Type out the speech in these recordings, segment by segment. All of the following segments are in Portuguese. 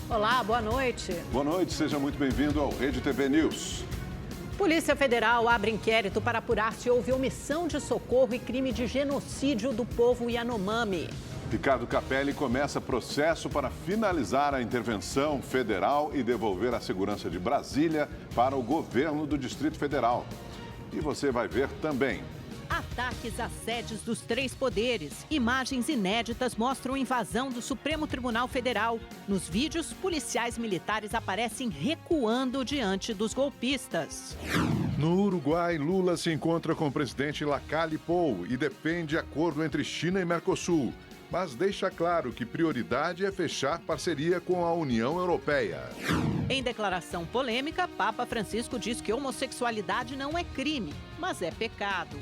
Olá, boa noite. Boa noite, seja muito bem-vindo ao Rede TV News. Polícia Federal abre inquérito para apurar se houve omissão de socorro e crime de genocídio do povo Yanomami. Ricardo Capelli começa processo para finalizar a intervenção federal e devolver a segurança de Brasília para o governo do Distrito Federal. E você vai ver também. Ataques às sedes dos três poderes. Imagens inéditas mostram invasão do Supremo Tribunal Federal. Nos vídeos, policiais militares aparecem recuando diante dos golpistas. No Uruguai, Lula se encontra com o presidente Lacalle Pou e defende acordo entre China e Mercosul. Mas deixa claro que prioridade é fechar parceria com a União Europeia. Em declaração polêmica, Papa Francisco diz que homossexualidade não é crime, mas é pecado.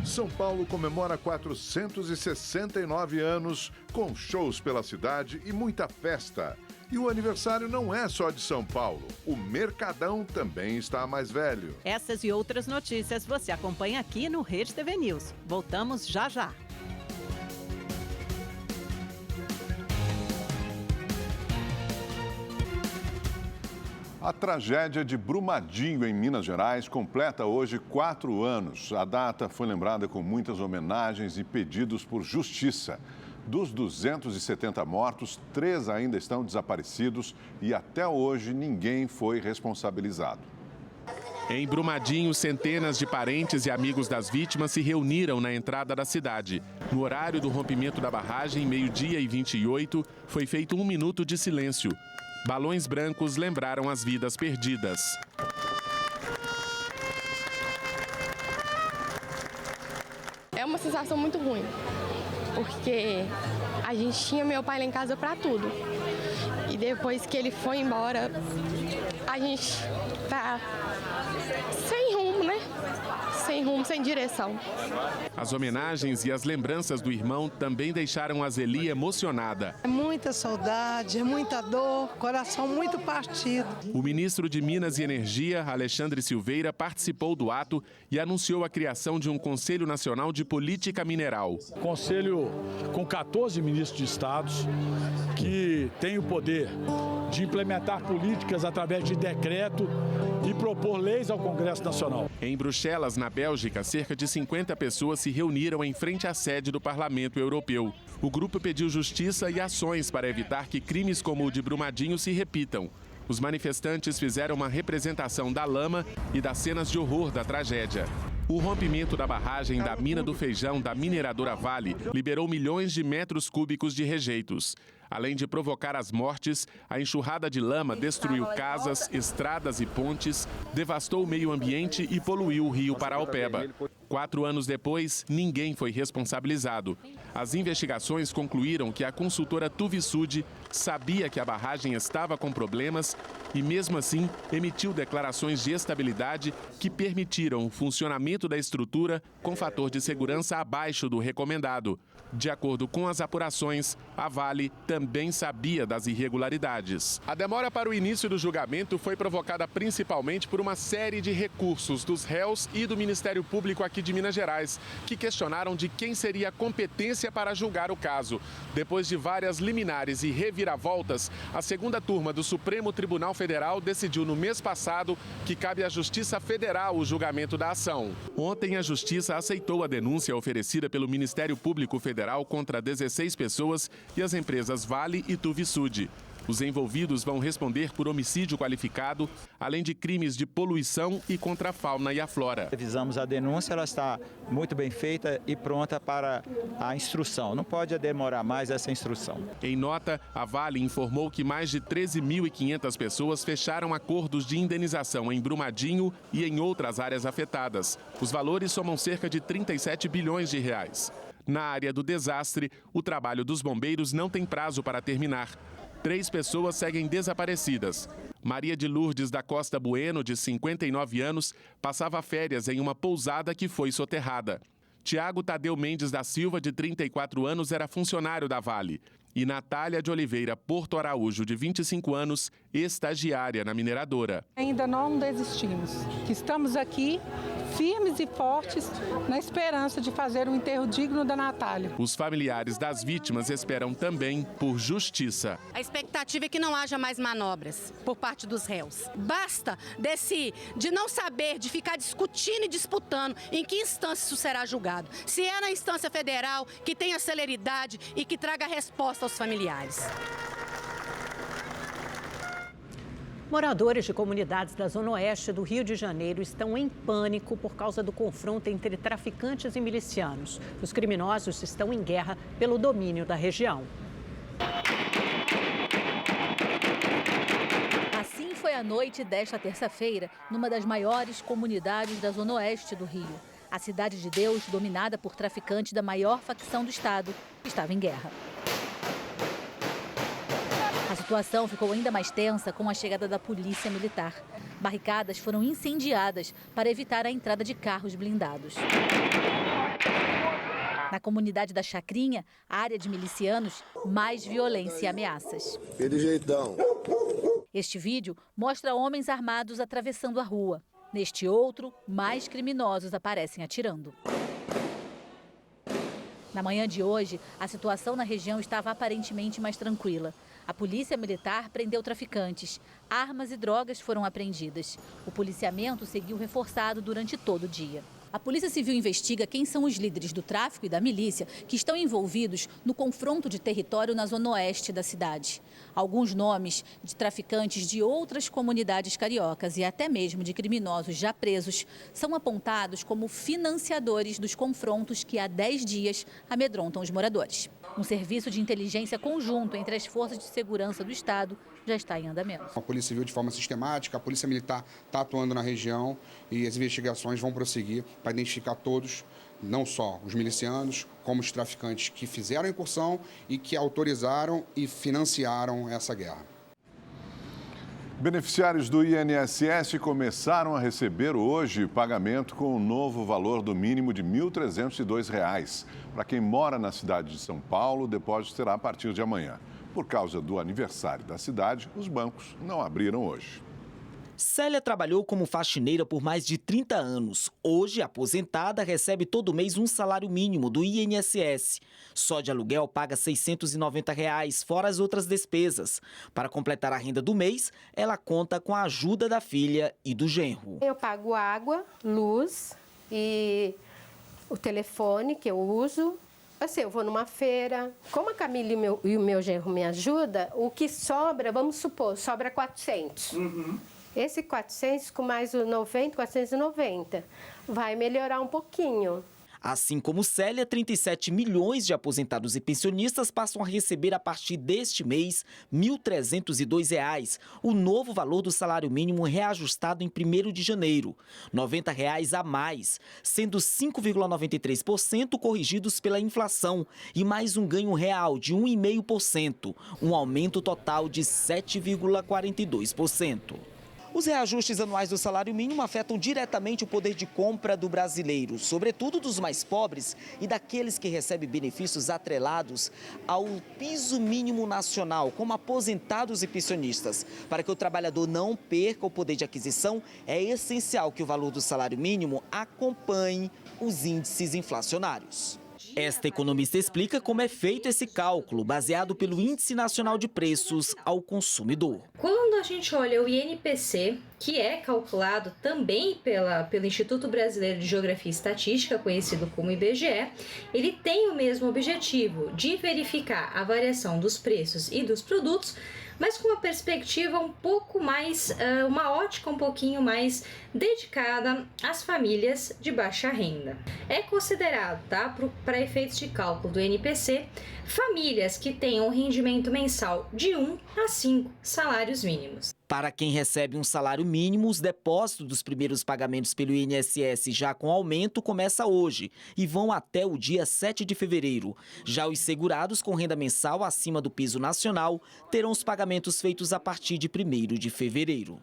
São Paulo comemora 469 anos, com shows pela cidade e muita festa. E o aniversário não é só de São Paulo, o Mercadão também está mais velho. Essas e outras notícias você acompanha aqui no Rede TV News. Voltamos já já. A tragédia de Brumadinho, em Minas Gerais, completa hoje 4 anos. A data foi lembrada com muitas homenagens e pedidos por justiça. Dos 270 mortos, 3 ainda estão desaparecidos e até hoje ninguém foi responsabilizado. Em Brumadinho, centenas de parentes e amigos das vítimas se reuniram na entrada da cidade. No horário do rompimento da barragem, 12h28, foi feito 1 minuto de silêncio. Balões brancos lembraram as vidas perdidas. É uma sensação muito ruim, porque a gente tinha meu pai lá em casa para tudo. E depois que ele foi embora, a gente tá sem rumo, né? Sem rumo, sem direção. As homenagens e as lembranças do irmão também deixaram a Zeli emocionada. É muita saudade, é muita dor, coração muito partido. O ministro de Minas e Energia, Alexandre Silveira, participou do ato e anunciou a criação de um Conselho Nacional de Política Mineral. Conselho com 14 ministros de estados que tem o poder de implementar políticas através de decreto e propor leis ao Congresso Nacional. Em Bruxelas, na Bélgica, cerca de 50 pessoas se reuniram em frente à sede do Parlamento Europeu. O grupo pediu justiça e ações para evitar que crimes como o de Brumadinho se repitam. Os manifestantes fizeram uma representação da lama e das cenas de horror da tragédia. O rompimento da barragem da mina do Feijão da mineradora Vale liberou milhões de metros cúbicos de rejeitos. Além de provocar as mortes, a enxurrada de lama destruiu casas, estradas e pontes, devastou o meio ambiente e poluiu o rio Paraopeba. 4 anos depois, ninguém foi responsabilizado. As investigações concluíram que a consultora Tuvisud sabia que a barragem estava com problemas e, mesmo assim, emitiu declarações de estabilidade que permitiram o funcionamento da estrutura com fator de segurança abaixo do recomendado. De acordo com as apurações, a Vale também sabia das irregularidades. A demora para o início do julgamento foi provocada principalmente por uma série de recursos dos réus e do Ministério Público aqui de Minas Gerais, que questionaram de quem seria a competência para julgar o caso. Depois de várias liminares e reviravoltas, a segunda turma do Supremo Tribunal Federal decidiu no mês passado que cabe à Justiça Federal o julgamento da ação. Ontem, a Justiça aceitou a denúncia oferecida pelo Ministério Público Federal contra 16 pessoas e as empresas Vale e Tuvisud. Os envolvidos vão responder por homicídio qualificado, além de crimes de poluição e contra a fauna e a flora. Revisamos a denúncia, ela está muito bem feita e pronta para a instrução. Não pode demorar mais essa instrução. Em nota, a Vale informou que mais de 13.500 pessoas fecharam acordos de indenização em Brumadinho e em outras áreas afetadas. Os valores somam cerca de 37 bilhões de reais. Na área do desastre, o trabalho dos bombeiros não tem prazo para terminar. 3 pessoas seguem desaparecidas. Maria de Lourdes da Costa Bueno, de 59 anos, passava férias em uma pousada que foi soterrada. Tiago Tadeu Mendes da Silva, de 34 anos, era funcionário da Vale. E Natália de Oliveira Porto Araújo, de 25 anos, estagiária na mineradora. Ainda não desistimos. Estamos aqui firmes e fortes na esperança de fazer um enterro digno da Natália. Os familiares das vítimas esperam também por justiça. A expectativa é que não haja mais manobras por parte dos réus. Basta de não saber, de ficar discutindo e disputando em que instância isso será julgado. Se é na instância federal, que tenha celeridade e que traga resposta aos familiares. Moradores de comunidades da Zona Oeste do Rio de Janeiro estão em pânico por causa do confronto entre traficantes e milicianos. Os criminosos estão em guerra pelo domínio da região. Assim foi a noite desta terça-feira, numa das maiores comunidades da Zona Oeste do Rio. A Cidade de Deus, dominada por traficantes da maior facção do estado, estava em guerra. A situação ficou ainda mais tensa com a chegada da polícia militar. Barricadas foram incendiadas para evitar a entrada de carros blindados. Na comunidade da Chacrinha, área de milicianos, mais violência e ameaças. Aquele jeitão. Este vídeo mostra homens armados atravessando a rua. Neste outro, mais criminosos aparecem atirando. Na manhã de hoje, a situação na região estava aparentemente mais tranquila. A polícia militar prendeu traficantes. Armas e drogas foram apreendidas. O policiamento seguiu reforçado durante todo o dia. A Polícia Civil investiga quem são os líderes do tráfico e da milícia que estão envolvidos no confronto de território na zona oeste da cidade. Alguns nomes de traficantes de outras comunidades cariocas e até mesmo de criminosos já presos são apontados como financiadores dos confrontos que há 10 dias amedrontam os moradores. Um serviço de inteligência conjunto entre as forças de segurança do Estado já está em andamento. A Polícia Civil, de forma sistemática, a Polícia Militar está atuando na região e as investigações vão prosseguir para identificar todos, não só os milicianos, como os traficantes que fizeram a incursão e que autorizaram e financiaram essa guerra. Beneficiários do INSS começaram a receber hoje pagamento com o novo valor do mínimo de R$ 1.302. Para quem mora na cidade de São Paulo, o depósito será a partir de amanhã. Por causa do aniversário da cidade, os bancos não abriram hoje. Célia trabalhou como faxineira por mais de 30 anos. Hoje, aposentada, recebe todo mês um salário mínimo do INSS. Só de aluguel paga R$ 690, fora as outras despesas. Para completar a renda do mês, ela conta com a ajuda da filha e do genro. Eu pago água, luz e o telefone que eu uso. Assim, eu vou numa feira, como a Camila e o meu genro me ajudam, o que sobra, vamos supor, sobra 400. Esse 400 com mais o 90, 490, vai melhorar um pouquinho. Assim como Célia, 37 milhões de aposentados e pensionistas passam a receber a partir deste mês R$ 1.302, o novo valor do salário mínimo reajustado em 1º de janeiro. R$ 90 a mais, sendo 5,93% corrigidos pela inflação e mais um ganho real de 1,5%, um aumento total de 7,42%. Os reajustes anuais do salário mínimo afetam diretamente o poder de compra do brasileiro, sobretudo dos mais pobres e daqueles que recebem benefícios atrelados ao piso mínimo nacional, como aposentados e pensionistas. Para que o trabalhador não perca o poder de aquisição, é essencial que o valor do salário mínimo acompanhe os índices inflacionários. Esta economista explica como é feito esse cálculo, baseado pelo Índice Nacional de Preços ao Consumidor. Quando a gente olha o INPC, que é calculado também pelo Instituto Brasileiro de Geografia e Estatística, conhecido como IBGE, ele tem o mesmo objetivo de verificar a variação dos preços e dos produtos, mas com uma perspectiva um pouco mais, uma ótica um pouquinho mais dedicada às famílias de baixa renda. É considerado, para efeitos de cálculo do INPC, famílias que tenham um rendimento mensal de 1 a 5 salários mínimos. Para quem recebe um salário mínimo, os depósitos dos primeiros pagamentos pelo INSS já com aumento começa hoje e vão até o dia 7 de fevereiro. Já os segurados com renda mensal acima do piso nacional terão os pagamentos feitos a partir de 1º de fevereiro.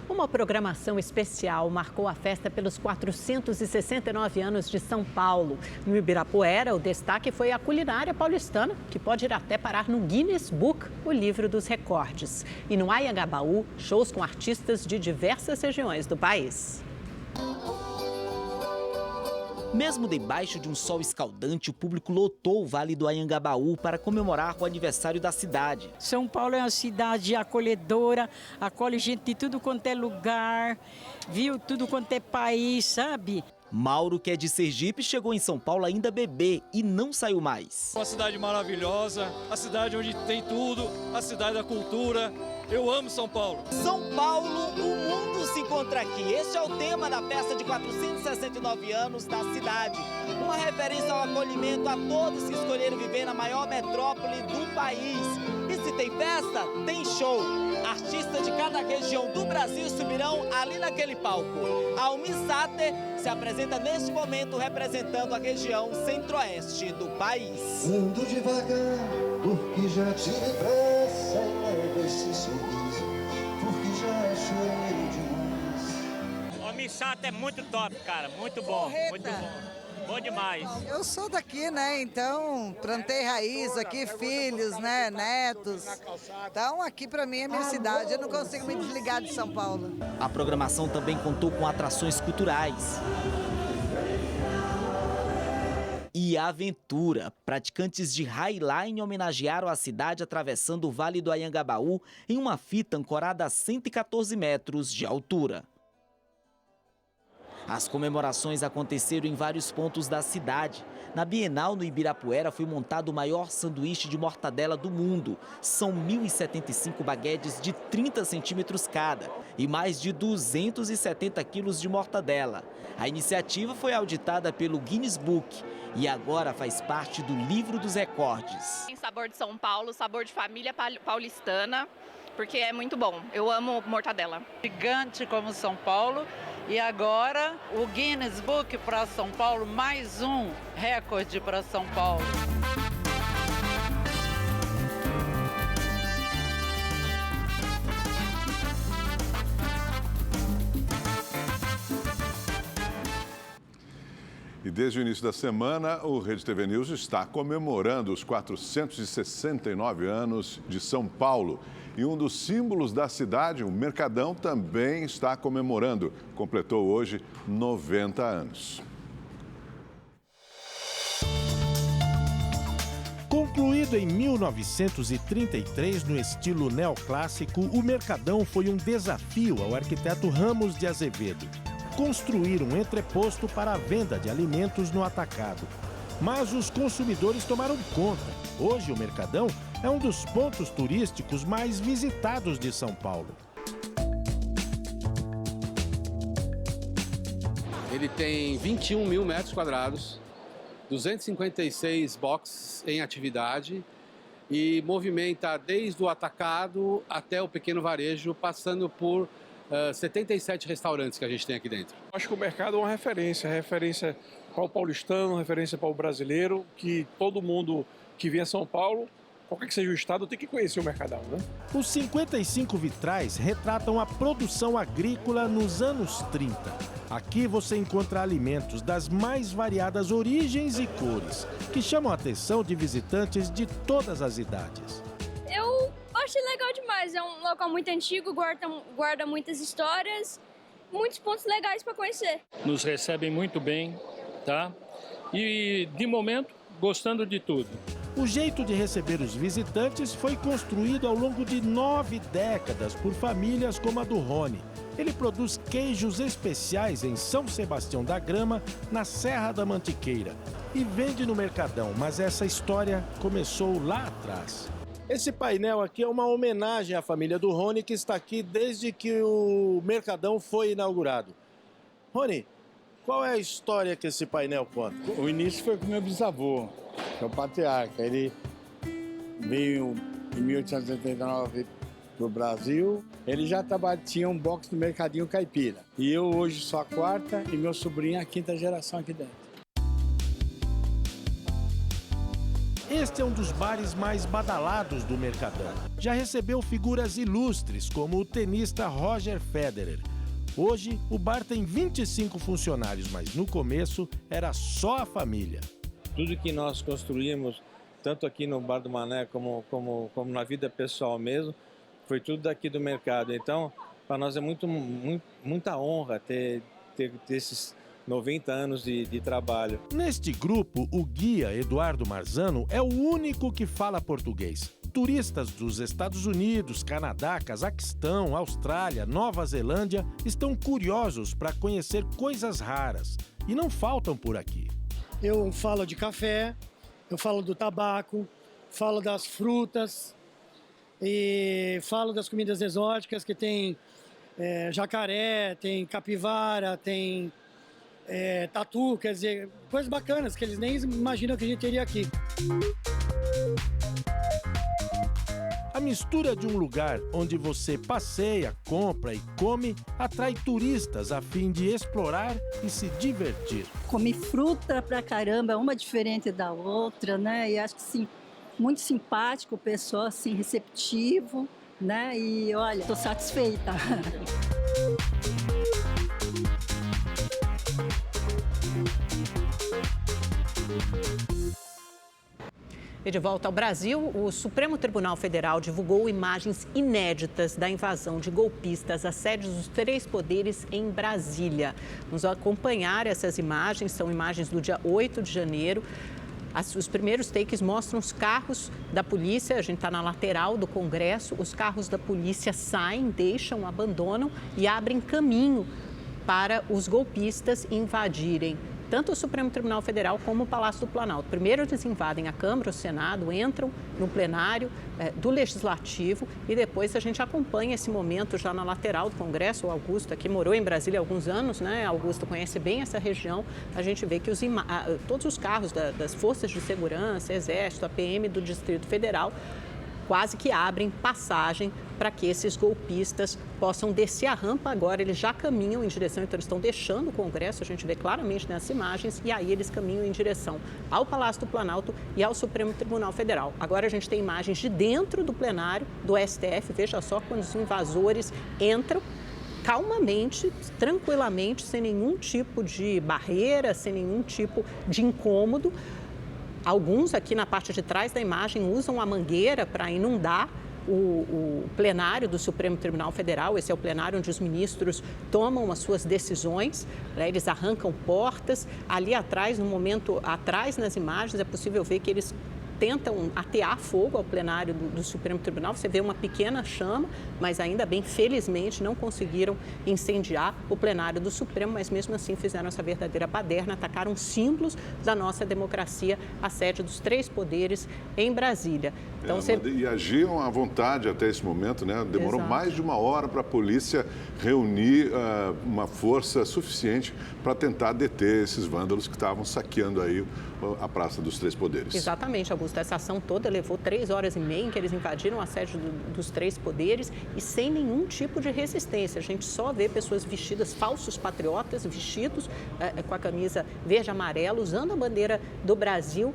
Uma programação especial marcou a festa pelos 469 anos de São Paulo. No Ibirapuera, o destaque foi a culinária paulistana, que pode ir até parar no Guinness Book, o livro dos recordes. E no Anhangabaú, shows com artistas de diversas regiões do país. Mesmo debaixo de um sol escaldante, o público lotou o Vale do Anhangabaú para comemorar o aniversário da cidade. São Paulo é uma cidade acolhedora, acolhe gente de tudo quanto é lugar, viu? Tudo quanto é país, sabe? Mauro, que é de Sergipe, chegou em São Paulo ainda bebê e não saiu mais. Uma cidade maravilhosa, a cidade onde tem tudo, a cidade da cultura. Eu amo São Paulo. São Paulo, o mundo se encontra aqui. Este é o tema da festa de 469 anos da cidade. Uma referência ao acolhimento a todos que escolheram viver na maior metrópole do país. E se tem festa, tem show. Artistas de cada região do Brasil subirão ali naquele palco. A Almi Sater se apresenta neste momento representando a região centro-oeste do país. Ando devagar, porque já tive pressa, leva esse sorriso, porque já chorei demais. O Almi Sater é muito top, cara, muito bom, muito bom. Bom demais. Eu sou daqui, né? Então, plantei raiz aqui, filhos, né? Netos. Então, aqui pra mim é minha cidade. Eu não consigo me desligar de São Paulo. A programação também contou com atrações culturais e aventura. Praticantes de highline homenagearam a cidade atravessando o Vale do Anhangabaú em uma fita ancorada a 114 metros de altura. As comemorações aconteceram em vários pontos da cidade. Na Bienal, no Ibirapuera, foi montado o maior sanduíche de mortadela do mundo. São 1.075 baguetes de 30 centímetros cada e mais de 270 quilos de mortadela. A iniciativa foi auditada pelo Guinness Book e agora faz parte do livro dos recordes. Tem sabor de São Paulo, sabor de família paulistana, porque é muito bom. Eu amo mortadela. Gigante como São Paulo. E agora o Guinness Book para São Paulo, mais um recorde para São Paulo. E desde o início da semana, o Rede TV News está comemorando os 469 anos de São Paulo. E um dos símbolos da cidade, o Mercadão, também está comemorando. Completou hoje 90 anos. Concluído em 1933 no estilo neoclássico, o Mercadão foi um desafio ao arquiteto Ramos de Azevedo. Construir um entreposto para a venda de alimentos no atacado. Mas os consumidores tomaram conta. Hoje o Mercadão é um dos pontos turísticos mais visitados de São Paulo. Ele tem 21 mil metros quadrados, 256 boxes em atividade e movimenta desde o atacado até o pequeno varejo, passando por 77 restaurantes que a gente tem aqui dentro. Acho que o mercado é uma referência para o paulistano, referência para o brasileiro, que todo mundo que vem a São Paulo, qualquer que seja o estado, tem que conhecer o Mercadão, né? Os 55 vitrais retratam a produção agrícola nos anos 30. Aqui você encontra alimentos das mais variadas origens e cores, que chamam a atenção de visitantes de todas as idades. Eu achei legal demais, é um local muito antigo, guarda muitas histórias, muitos pontos legais para conhecer. Nos recebem muito bem, tá? E, de momento, gostando de tudo. O jeito de receber os visitantes foi construído ao longo de 9 décadas por famílias como a do Rony. Ele produz queijos especiais em São Sebastião da Grama, na Serra da Mantiqueira. E vende no Mercadão, mas essa história começou lá atrás. Esse painel aqui é uma homenagem à família do Rony, que está aqui desde que o Mercadão foi inaugurado. Rony, qual é a história que esse painel conta? O início foi com meu bisavô, que é o patriarca. Ele veio em 1889 para o Brasil. Ele já tinha um box no Mercadinho Caipira. E eu hoje sou a 4ª e meu sobrinho a 5ª geração aqui dentro. Este é um dos bares mais badalados do Mercadão. Já recebeu figuras ilustres, como o tenista Roger Federer. Hoje, o bar tem 25 funcionários, mas no começo era só a família. Tudo que nós construímos, tanto aqui no Bar do Mané como na vida pessoal mesmo, foi tudo daqui do mercado. Então, para nós é muita honra ter esses 90 anos de trabalho. Neste grupo, o guia Eduardo Marzano é o único que fala português. Turistas dos Estados Unidos, Canadá, Cazaquistão, Austrália, Nova Zelândia estão curiosos para conhecer coisas raras e não faltam por aqui. Eu falo de café, eu falo do tabaco, falo das frutas e falo das comidas exóticas que tem jacaré, tem capivara, tem tatu, quer dizer, coisas bacanas que eles nem imaginam que a gente teria aqui. A mistura de um lugar onde você passeia, compra e come atrai turistas a fim de explorar e se divertir. Comi fruta pra caramba, uma diferente da outra, né? E acho que sim, muito simpático, o pessoal assim, receptivo, né? E olha, tô satisfeita. E de volta ao Brasil, o Supremo Tribunal Federal divulgou imagens inéditas da invasão de golpistas às sedes dos 3 poderes em Brasília. Vamos acompanhar essas imagens, são imagens do dia 8 de janeiro. Os primeiros takes mostram os carros da polícia, a gente está na lateral do Congresso, os carros da polícia saem, deixam, abandonam e abrem caminho para os golpistas invadirem tanto o Supremo Tribunal Federal como o Palácio do Planalto. Primeiro eles invadem a Câmara, o Senado, entram no plenário do Legislativo e depois a gente acompanha esse momento já na lateral do Congresso. O Augusto aqui morou em Brasília há alguns anos, né? Augusto conhece bem essa região. A gente vê que todos os carros das Forças de Segurança, Exército, a PM do Distrito Federal, quase que abrem passagem para que esses golpistas possam descer a rampa. Agora eles já caminham em direção, então eles estão deixando o Congresso, a gente vê claramente nessas imagens, e aí eles caminham em direção ao Palácio do Planalto e ao Supremo Tribunal Federal. Agora a gente tem imagens de dentro do plenário do STF, veja só quando os invasores entram calmamente, tranquilamente, sem nenhum tipo de barreira, sem nenhum tipo de incômodo. Alguns aqui na parte de trás da imagem usam a mangueira para inundar o plenário do Supremo Tribunal Federal. Esse é o plenário onde os ministros tomam as suas decisões, né? Eles arrancam portas. Ali atrás, no momento atrás nas imagens, é possível ver que eles tentam atear fogo ao plenário do Supremo Tribunal. Você vê uma pequena chama, mas ainda bem, felizmente, não conseguiram incendiar o plenário do Supremo, mas mesmo assim fizeram essa verdadeira baderna, atacaram símbolos da nossa democracia, a sede dos 3 poderes em Brasília. Então, E agiam à vontade até esse momento, né? Demorou mais de 1 hora para a polícia reunir uma força suficiente para tentar deter esses vândalos que estavam saqueando aí a Praça dos 3 Poderes. Exatamente, Augusto. Essa ação toda levou 3 horas e meia em que eles invadiram a sede dos 3 poderes e sem nenhum tipo de resistência. A gente só vê pessoas vestidas, falsos patriotas, vestidos com a camisa verde e amarela, usando a bandeira do Brasil,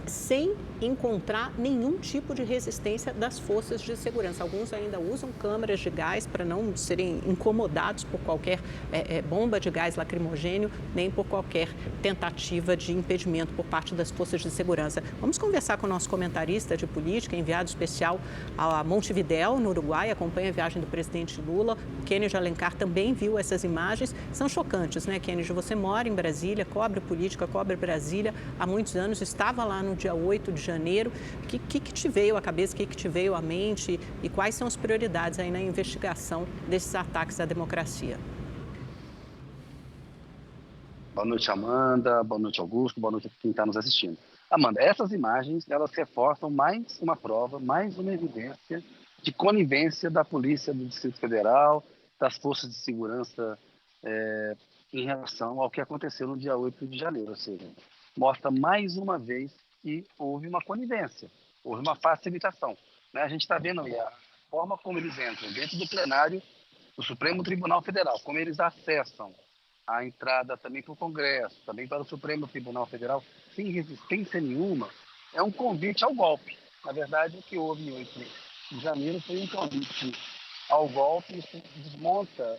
sem encontrar nenhum tipo de resistência das forças de segurança. Alguns ainda usam câmeras de gás para não serem incomodados por qualquer bomba de gás lacrimogênio, nem por qualquer tentativa de impedimento por parte das forças de segurança. Vamos conversar com o nosso comentarista de política, enviado especial a Montevidéu, no Uruguai, acompanha a viagem do presidente Lula. Kennedy Alencar também viu essas imagens. São chocantes, né, Kennedy? Você mora em Brasília, cobre política, cobre Brasília há muitos anos, estava lá no dia 8 de janeiro. O que te veio à cabeça, o que te veio à mente e quais são as prioridades aí na investigação desses ataques à democracia? Boa noite, Amanda. Boa noite, Augusto. Boa noite a quem está nos assistindo. Amanda, essas imagens, elas reforçam mais uma prova, mais uma evidência de conivência da Polícia do Distrito Federal, das forças de segurança em relação ao que aconteceu no dia 8 de janeiro. Ou seja, mostra mais uma vez que houve uma conivência, houve uma facilitação, né? A gente está vendo aí a forma como eles entram dentro do plenário do Supremo Tribunal Federal, como eles acessam a entrada também para o Congresso, também para o Supremo Tribunal Federal, sem resistência nenhuma, é um convite ao golpe. Na verdade, o que houve em 8 de janeiro foi um convite ao golpe, isso desmonta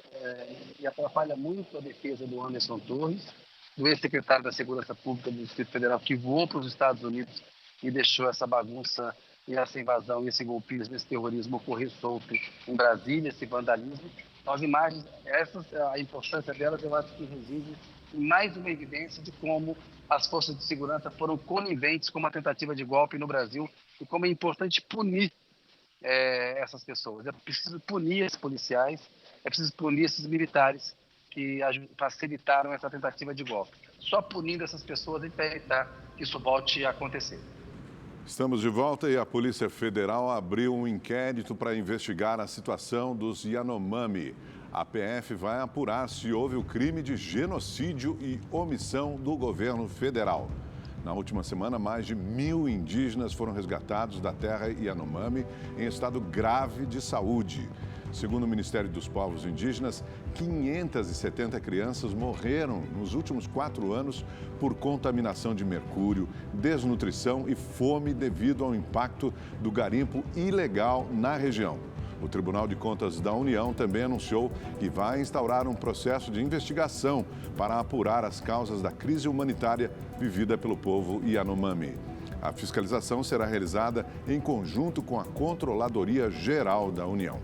e atrapalha muito a defesa do Anderson Torres, do ex-secretário da Segurança Pública do Distrito Federal, que voou para os Estados Unidos e deixou essa bagunça e essa invasão, esse golpismo, esse terrorismo ocorrer solto em Brasília, esse vandalismo. Então, as imagens, a importância delas, eu acho que reside em mais uma evidência de como as forças de segurança foram coniventes com uma tentativa de golpe no Brasil e como é importante punir essas pessoas. É preciso punir esses policiais, é preciso punir esses militares que facilitaram essa tentativa de golpe. Só punindo essas pessoas a gente vai evitar que isso volte a acontecer. Estamos de volta e a Polícia Federal abriu um inquérito para investigar a situação dos Yanomami. A PF vai apurar se houve o crime de genocídio e omissão do governo federal. Na última semana, mais de 1.000 indígenas foram resgatados da terra Yanomami em estado grave de saúde. Segundo o Ministério dos Povos Indígenas, 570 crianças morreram nos últimos 4 anos por contaminação de mercúrio, desnutrição e fome devido ao impacto do garimpo ilegal na região. O Tribunal de Contas da União também anunciou que vai instaurar um processo de investigação para apurar as causas da crise humanitária vivida pelo povo Yanomami. A fiscalização será realizada em conjunto com a Controladoria Geral da União.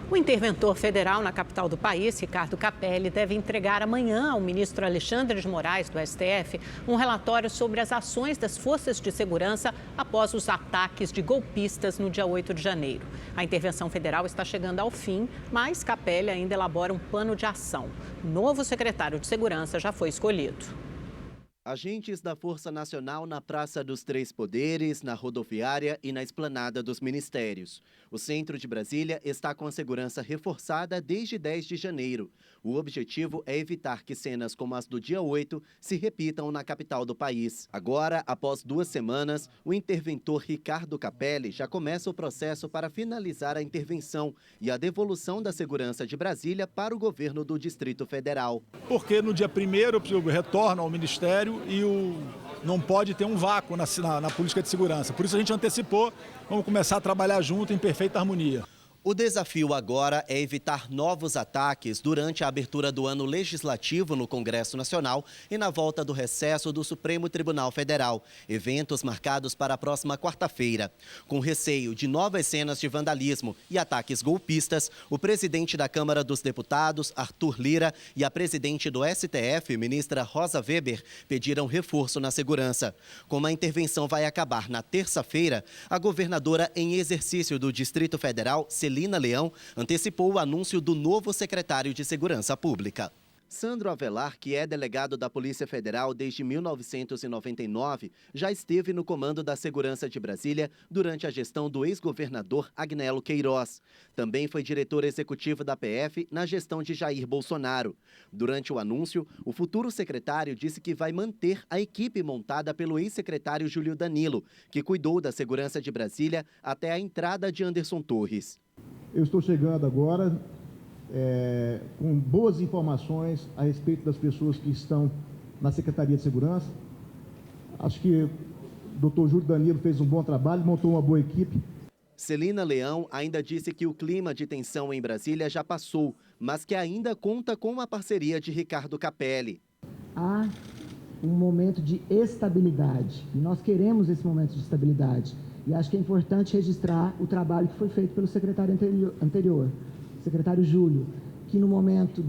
O interventor federal na capital do país, Ricardo Capelli, deve entregar amanhã ao ministro Alexandre de Moraes, do STF, um relatório sobre as ações das forças de segurança após os ataques de golpistas no dia 8 de janeiro. A intervenção federal está chegando ao fim, mas Capelli ainda elabora um plano de ação. O novo secretário de Segurança já foi escolhido. Agentes da Força Nacional na Praça dos Três Poderes, na rodoviária e na esplanada dos ministérios. O centro de Brasília está com a segurança reforçada desde 10 de janeiro. O objetivo é evitar que cenas como as do dia 8 se repitam na capital do país. Agora, após 2 semanas, o interventor Ricardo Capelli já começa o processo para finalizar a intervenção e a devolução da segurança de Brasília para o governo do Distrito Federal. Porque no dia 1º eu retorno ao Ministério e não pode ter um vácuo na política de segurança. Por isso a gente antecipou, vamos começar a trabalhar junto em perfeita harmonia. O desafio agora é evitar novos ataques durante a abertura do ano legislativo no Congresso Nacional e na volta do recesso do Supremo Tribunal Federal, eventos marcados para a próxima quarta-feira. Com receio de novas cenas de vandalismo e ataques golpistas, o presidente da Câmara dos Deputados, Arthur Lira, e a presidente do STF, ministra Rosa Weber, pediram reforço na segurança. Como a intervenção vai acabar na terça-feira, a governadora em exercício do Distrito Federal, Celina Leão, antecipou o anúncio do novo secretário de Segurança Pública. Sandro Avelar, que é delegado da Polícia Federal desde 1999, já esteve no comando da segurança de Brasília durante a gestão do ex-governador Agnello Queiroz. Também foi diretor executivo da PF na gestão de Jair Bolsonaro. Durante o anúncio, o futuro secretário disse que vai manter a equipe montada pelo ex-secretário Júlio Danilo, que cuidou da segurança de Brasília até a entrada de Anderson Torres. Eu estou chegando agora com boas informações a respeito das pessoas que estão na Secretaria de Segurança. Acho que o doutor Júlio Danilo fez um bom trabalho, montou uma boa equipe. Celina Leão ainda disse que o clima de tensão em Brasília já passou, mas que ainda conta com a parceria de Ricardo Capelli. Há um momento de estabilidade e nós queremos esse momento de estabilidade. E acho que é importante registrar o trabalho que foi feito pelo secretário anterior, secretário Júlio, que no momento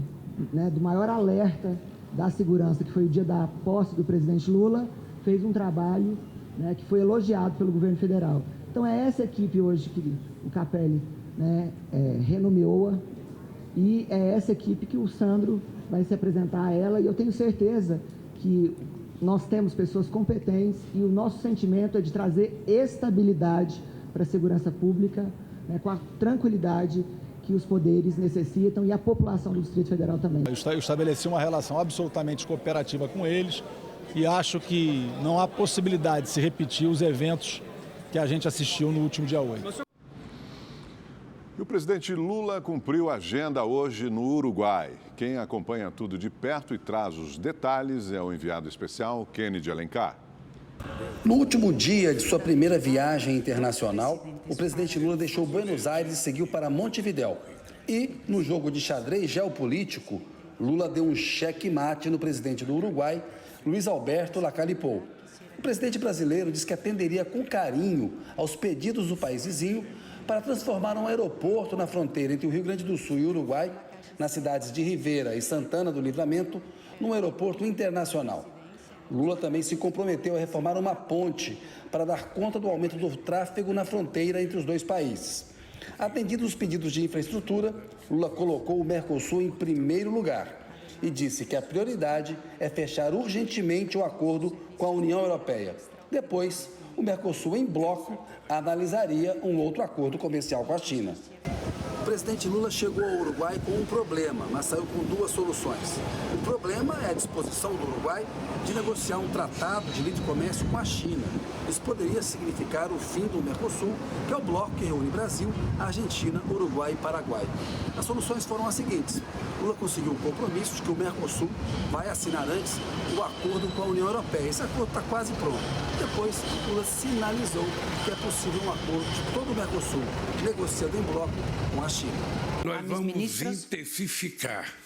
do maior alerta da segurança, que foi o dia da posse do presidente Lula, fez um trabalho que foi elogiado pelo governo federal. Então é essa equipe hoje que o Capelli renomeou e é essa equipe que o Sandro vai se apresentar a ela, e eu tenho certeza que nós temos pessoas competentes e o nosso sentimento é de trazer estabilidade para a segurança pública, com a tranquilidade que os poderes necessitam e a população do Distrito Federal também. Eu estabeleci uma relação absolutamente cooperativa com eles e acho que não há possibilidade de se repetir os eventos que a gente assistiu no último dia 8. E o presidente Lula cumpriu a agenda hoje no Uruguai. Quem acompanha tudo de perto e traz os detalhes é o enviado especial Kennedy Alencar. No último dia de sua primeira viagem internacional, o presidente Lula deixou Buenos Aires e seguiu para Montevidéu. E, no jogo de xadrez geopolítico, Lula deu um cheque-mate no presidente do Uruguai, Luiz Alberto Lacalle O presidente brasileiro disse que atenderia com carinho aos pedidos do país vizinho, para transformar um aeroporto na fronteira entre o Rio Grande do Sul e o Uruguai, nas cidades de Rivera e Santana do Livramento, num aeroporto internacional. Lula também se comprometeu a reformar uma ponte para dar conta do aumento do tráfego na fronteira entre os dois países. Atendidos os pedidos de infraestrutura, Lula colocou o Mercosul em primeiro lugar e disse que a prioridade é fechar urgentemente o acordo com a União Europeia. Depois, o Mercosul, em bloco, analisaria um outro acordo comercial com a China. O presidente Lula chegou ao Uruguai com um problema, mas saiu com duas soluções. O problema é a disposição do Uruguai de negociar um tratado de livre comércio com a China. Isso poderia significar o fim do Mercosul, que é o bloco que reúne Brasil, Argentina, Uruguai e Paraguai. As soluções foram as seguintes. Lula conseguiu um compromisso de que o Mercosul vai assinar antes o acordo com a União Europeia. Esse acordo está quase pronto. Depois, Lula sinalizou que é possível um acordo de todo o Mercosul, negociado em bloco com a China. Nós vamos intensificar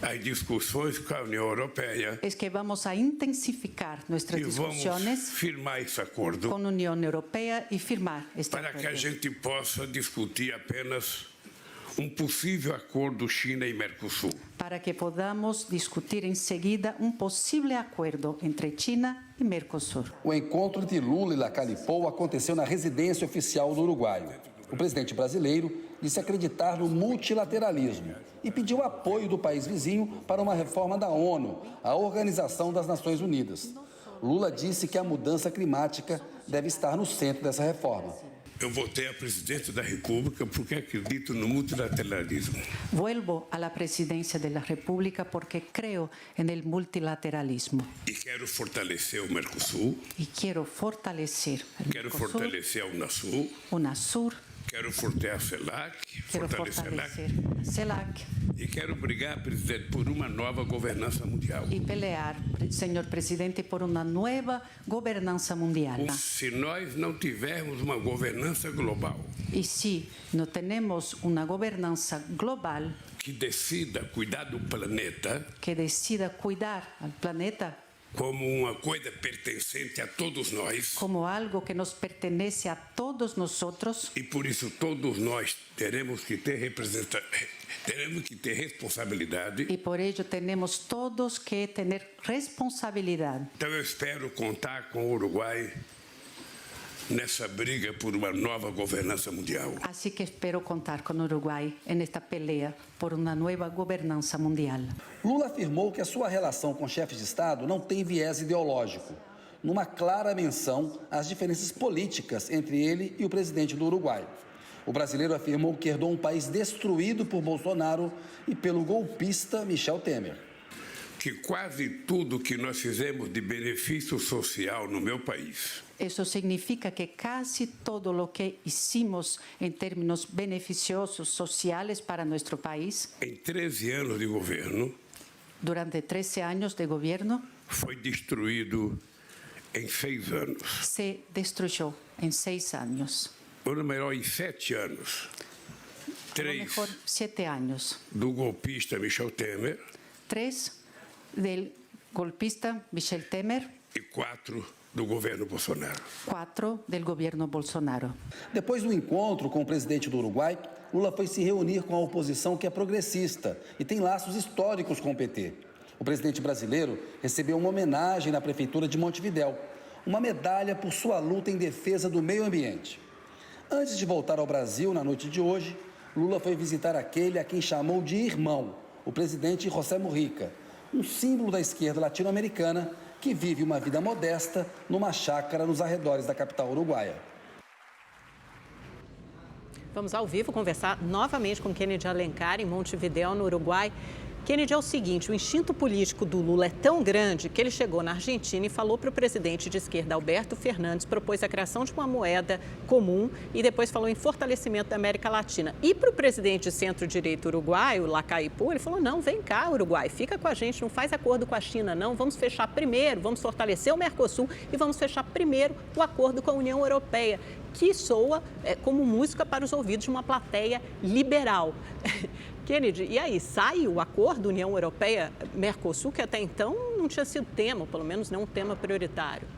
as discussões com a União Europeia. Es que vamos a intensificar nuestras discusiones firmar esse acordo con Unión Europea y firmar este para acuerdo. que a gente possa discutir apenas possível acordo China e Mercosul. Para que podamos discutir enseguida possível acordo entre China e Mercosul. O encontro entre Lula e Lacalle Pou aconteceu na residência oficial do Uruguai. O presidente brasileiro disse acreditar no multilateralismo e pediu apoio do país vizinho para uma reforma da ONU, a Organização das Nações Unidas. Lula disse que a mudança climática deve estar no centro dessa reforma. Eu votei a presidente da República porque acredito no multilateralismo. Vuelvo a la presidencia de la República porque creo en el multilateralismo. E quero fortalecer o Mercosul. Y quiero fortalecer el Quero Mercosur, fortalecer a Unasur. UNASUR. Quero fortalecer a CELAC. Quiero fortalecer a CELAC. E quero brigar, presidente, por uma nova governança mundial. Y pelear, señor presidente, por una nueva gobernanza mundial. Se nós não tivermos uma governança global Y si no tenemos una gobernanza global que decida cuidar do planeta que decida cuidar al planeta como uma coisa pertencente a todos nós, como algo que nos pertenece a todos nosotros, e por isso todos nós teremos que ter responsabilidade. y por ello tenemos todos que tener responsabilidad. Então eu espero contar com o Uruguai nessa briga por uma nova governança mundial. Así que espero contar con Uruguay en esta pelea por una nueva gobernanza mundial. Lula afirmou que a sua relação com chefes de Estado não tem viés ideológico, numa clara menção às diferenças políticas entre ele e o presidente do Uruguai. O brasileiro afirmou que herdou um país destruído por Bolsonaro e pelo golpista Michel Temer. Que quase tudo que nós fizemos de benefício social no meu país, Eso significa que casi todo lo que hicimos en términos beneficiosos sociales para nuestro país em 13 anos de governo, durante 13 años de gobierno foi destruído em 6 anos. se destruyó en 6 años. Ou melhor, em 7 anos. A lo mejor 7 años. Do golpista Michel Temer. 3 del golpista Michel Temer. E 4 do governo Bolsonaro. 4 del gobierno Bolsonaro. Depois do encontro com o presidente do Uruguai, Lula foi se reunir com a oposição que é progressista e tem laços históricos com o PT. O presidente brasileiro recebeu uma homenagem na prefeitura de Montevidéu, uma medalha por sua luta em defesa do meio ambiente. Antes de voltar ao Brasil na noite de hoje, Lula foi visitar aquele a quem chamou de irmão, o presidente José Mujica, um símbolo da esquerda latino-americana que vive uma vida modesta numa chácara nos arredores da capital uruguaia. Vamos ao vivo conversar novamente com Kennedy Alencar, em Montevidéu, no Uruguai. Kennedy, é o seguinte, o instinto político do Lula é tão grande que ele chegou na Argentina e falou para o presidente de esquerda, Alberto Fernandes, propôs a criação de uma moeda comum e depois falou em fortalecimento da América Latina. E para o presidente de centro-direita uruguaio, Lacalle Pou, ele falou, não, vem cá, Uruguai, fica com a gente, não faz acordo com a China, não, vamos fechar primeiro, vamos fortalecer o Mercosul e vamos fechar primeiro o acordo com a União Europeia, que soa como música para os ouvidos de uma plateia liberal. Kennedy, e aí, sai o acordo União Europeia-Mercosul, que até então não tinha sido tema, pelo menos não um tema prioritário?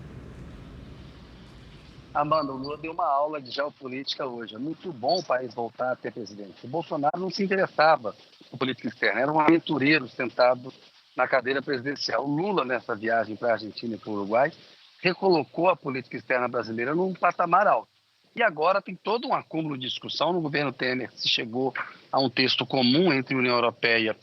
Amanda, o Lula deu uma aula de geopolítica hoje. É muito bom o país voltar a ter presidente. O Bolsonaro não se interessava por política externa, era um aventureiro sentado na cadeira presidencial. O Lula, nessa viagem para a Argentina e para o Uruguai, recolocou a política externa brasileira num patamar alto. E agora tem todo um acúmulo de discussão. No governo Temer se chegou a um texto comum entre União Europeia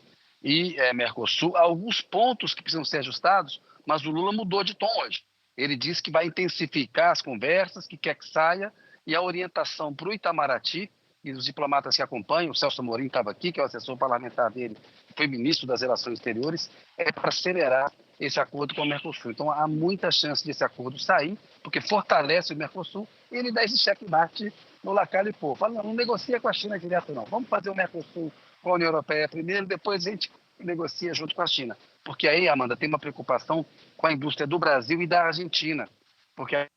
e Mercosul. Há alguns pontos que precisam ser ajustados, mas o Lula mudou de tom hoje. Ele disse que vai intensificar as conversas, que quer que saia, e a orientação para o Itamaraty, e os diplomatas que acompanham, o Celso Amorim estava aqui, que é o assessor parlamentar dele, foi ministro das Relações Exteriores, é para acelerar esse acordo com o Mercosul. Então há muita chance desse acordo sair, porque fortalece o Mercosul e ele dá esse checkmate no Lacalipô. Fala, não negocia com a China direto não, vamos fazer o Mercosul com a União Europeia primeiro, depois a gente negocia junto com a China. Porque aí, Amanda, tem uma preocupação com a indústria do Brasil e da Argentina, porque a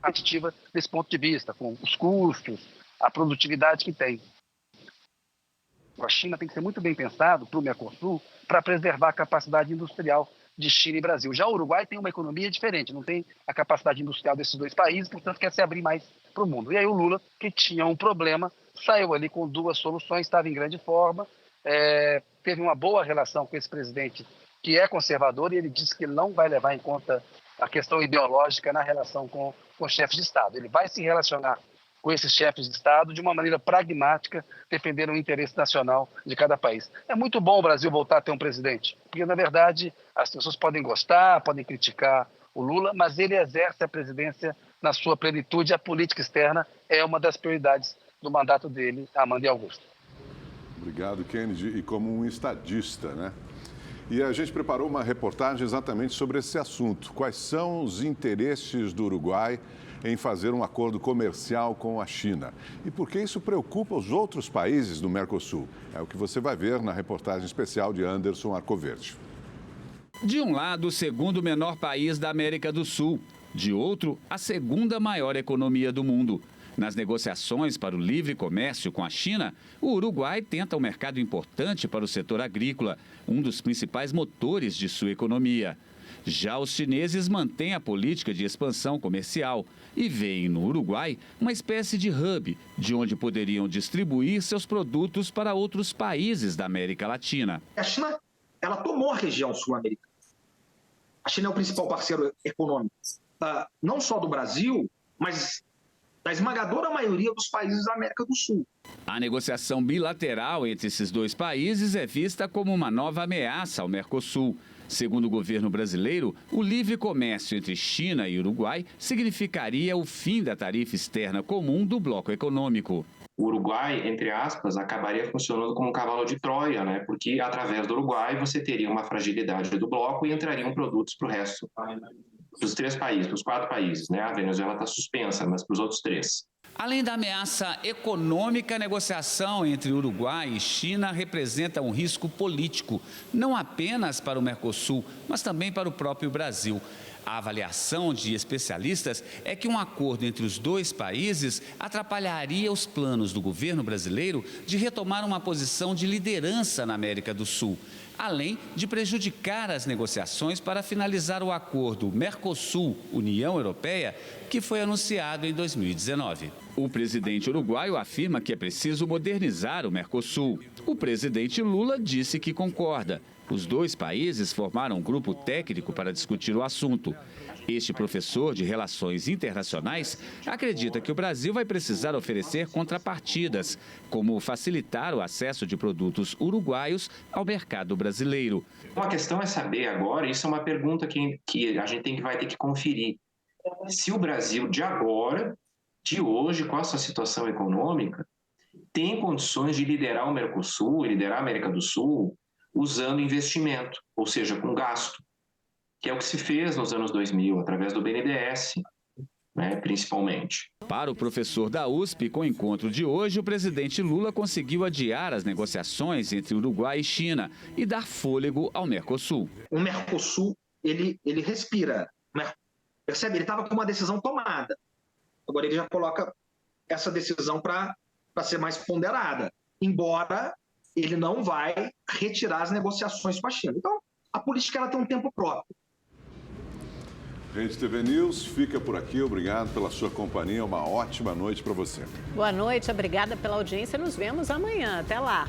competitiva desse ponto de vista, com os custos, a produtividade que tem. A China tem que ser muito bem pensado para o Mercosul para preservar a capacidade industrial de China e Brasil. Já o Uruguai tem uma economia diferente, não tem a capacidade industrial desses dois países, portanto quer se abrir mais para o mundo. E aí o Lula, que tinha um problema, saiu ali com duas soluções, estava em grande forma, teve uma boa relação com esse presidente que é conservador e ele disse que não vai levar em conta a questão ideológica na relação com chefes de Estado. Ele vai se relacionar com esses chefes de Estado de uma maneira pragmática, defendendo o interesse nacional de cada país. É muito bom o Brasil voltar a ter um presidente, porque, na verdade, as pessoas podem gostar, podem criticar o Lula, mas ele exerce a presidência na sua plenitude. A política externa é uma das prioridades do mandato dele, Amanda e Augusto. Obrigado, Kennedy. E como um estadista, né? E a gente preparou uma reportagem exatamente sobre esse assunto. Quais são os interesses do Uruguai em fazer um acordo comercial com a China? E por que isso preocupa os outros países do Mercosul? É o que você vai ver na reportagem especial de Anderson Arcoverde. De um lado, o segundo menor país da América do Sul. De outro, a segunda maior economia do mundo. Nas negociações para o livre comércio com a China, o Uruguai tenta um mercado importante para o setor agrícola, um dos principais motores de sua economia. Já os chineses mantêm a política de expansão comercial e veem no Uruguai uma espécie de hub, de onde poderiam distribuir seus produtos para outros países da América Latina. A China, ela tomou a região sul-americana. A China é o principal parceiro econômico, não só do Brasil, mas da esmagadora maioria dos países da América do Sul. A negociação bilateral entre esses dois países é vista como uma nova ameaça ao Mercosul. Segundo o governo brasileiro, o livre comércio entre China e Uruguai significaria o fim da tarifa externa comum do bloco econômico. O Uruguai, entre aspas, acabaria funcionando como um cavalo de Troia, né? Porque através do Uruguai você teria uma fragilidade do bloco e entrariam produtos para o resto dos três países, dos quatro países, né? A Venezuela está suspensa, mas para os outros três. Além da ameaça econômica, a negociação entre Uruguai e China representa um risco político, não apenas para o Mercosul, mas também para o próprio Brasil. A avaliação de especialistas é que um acordo entre os dois países atrapalharia os planos do governo brasileiro de retomar uma posição de liderança na América do Sul, além de prejudicar as negociações para finalizar o acordo Mercosul-União Europeia, que foi anunciado em 2019. O presidente uruguaio afirma que é preciso modernizar o Mercosul. O presidente Lula disse que concorda. Os dois países formaram um grupo técnico para discutir o assunto. Este professor de Relações Internacionais acredita que o Brasil vai precisar oferecer contrapartidas, como facilitar o acesso de produtos uruguaios ao mercado brasileiro. Uma questão é saber agora, isso é uma pergunta que a gente vai ter que conferir, se o Brasil de agora, de hoje, com a sua situação econômica, tem condições de liderar o Mercosul, liderar a América do Sul, usando investimento, ou seja, com gasto, que é o que se fez nos anos 2000, através do BNDES, né, principalmente. Para o professor da USP, com o encontro de hoje, o presidente Lula conseguiu adiar as negociações entre Uruguai e China e dar fôlego ao Mercosul. O Mercosul, ele respira, né? Percebe? Ele estava com uma decisão tomada. Agora ele já coloca essa decisão para ser mais ponderada, embora ele não vai retirar as negociações com a China. Então, a política ela tem um tempo próprio. Rede TV News fica por aqui. Obrigado pela sua companhia. Uma ótima noite para você. Boa noite, obrigada pela audiência. Nos vemos amanhã. Até lá.